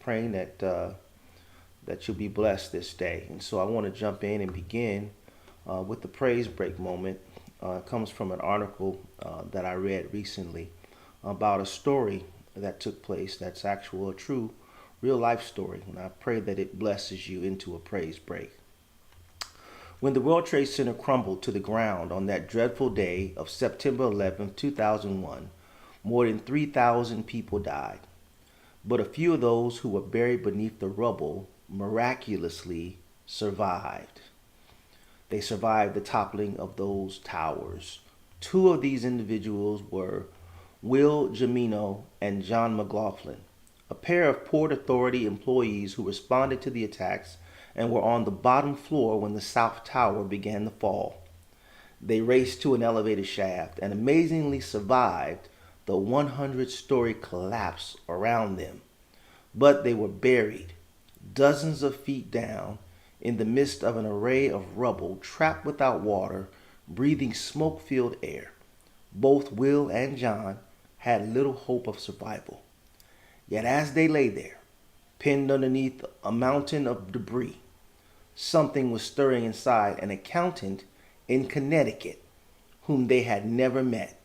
praying that you'll be blessed this day. And so I want to jump in and begin with the praise break moment. It comes from an article that I read recently about a story that took place that's actual, a true, real life story. And I pray that it blesses you into a praise break. When the World Trade Center crumbled to the ground on that dreadful day of September 11, 2001, more than 3,000 people died. But a few of those who were buried beneath the rubble miraculously survived. They survived the toppling of those towers. Two of these individuals were Will Jimeno and John McLaughlin, a pair of Port Authority employees who responded to the attacks and were on the bottom floor when the South Tower began to fall. They raced to an elevator shaft and amazingly survived the 100-story collapse around them. But they were buried, dozens of feet down, in the midst of an array of rubble, trapped without water, breathing smoke-filled air. Both Will and John had little hope of survival. Yet as they lay there, pinned underneath a mountain of debris, something was stirring inside an accountant in Connecticut whom they had never met.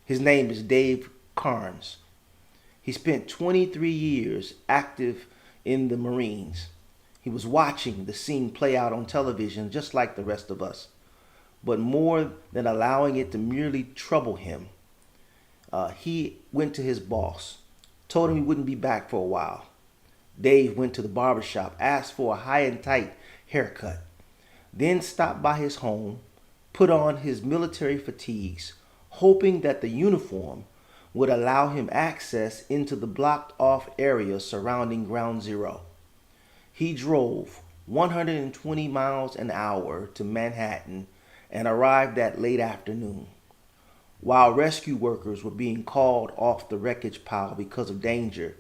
His name is Dave Carnes. He spent 23 years active in the Marines. He was watching the scene play out on television just like the rest of us. But more than allowing it to merely trouble him, he went to his boss, told him he wouldn't be back for a while. Dave went to the barbershop, asked for a high and tight haircut, then stopped by his home, put on his military fatigues, hoping that the uniform would allow him access into the blocked off area surrounding Ground Zero. He drove 120 miles an hour to Manhattan and arrived that late afternoon. While rescue workers were being called off the wreckage pile because of danger,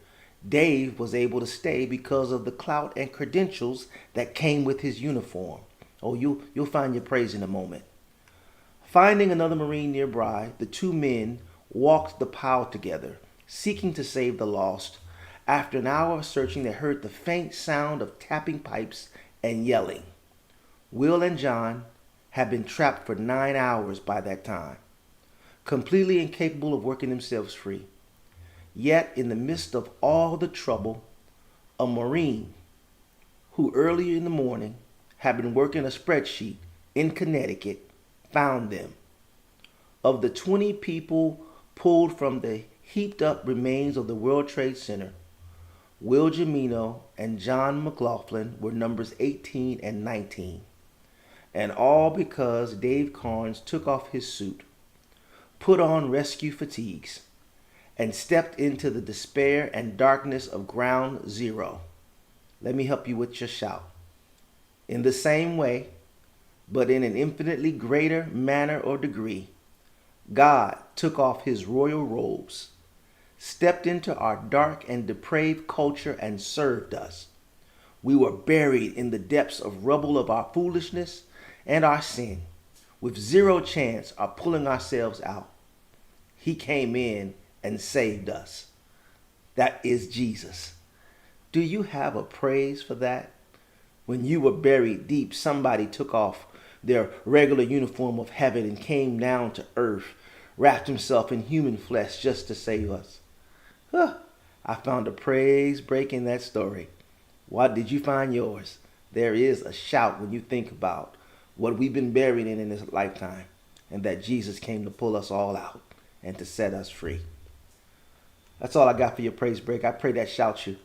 Dave was able to stay because of the clout and credentials that came with his uniform. Oh, you'll find your praise in a moment. Finding another Marine nearby, the two men walked the pile together, seeking to save the lost. After an hour of searching, they heard the faint sound of tapping pipes and yelling. Will and John had been trapped for 9 hours by that time, completely incapable of working themselves free. Yet, in the midst of all the trouble, a Marine who earlier in the morning had been working a spreadsheet in Connecticut found them. Of the 20 people pulled from the heaped up remains of the World Trade Center, Will Jimeno and John McLaughlin were numbers 18 and 19. And all because Dave Carnes took off his suit, put on rescue fatigues, and stepped into the despair and darkness of Ground Zero. Let me help you with your shout. In the same way, but in an infinitely greater manner or degree, God took off his royal robes, stepped into our dark and depraved culture and served us. We were buried in the depths of rubble of our foolishness and our sin, with zero chance of pulling ourselves out. He came in and saved us. That is Jesus. Do you have a praise for that? When you were buried deep, somebody took off their regular uniform of heaven and came down to earth, wrapped himself in human flesh just to save us. I found a praise break in that story. What did you find yours? There is a shout when you think about what we've been buried in this lifetime, and that Jesus came to pull us all out and to set us free. That's all I got for your praise break. I pray that shouts you.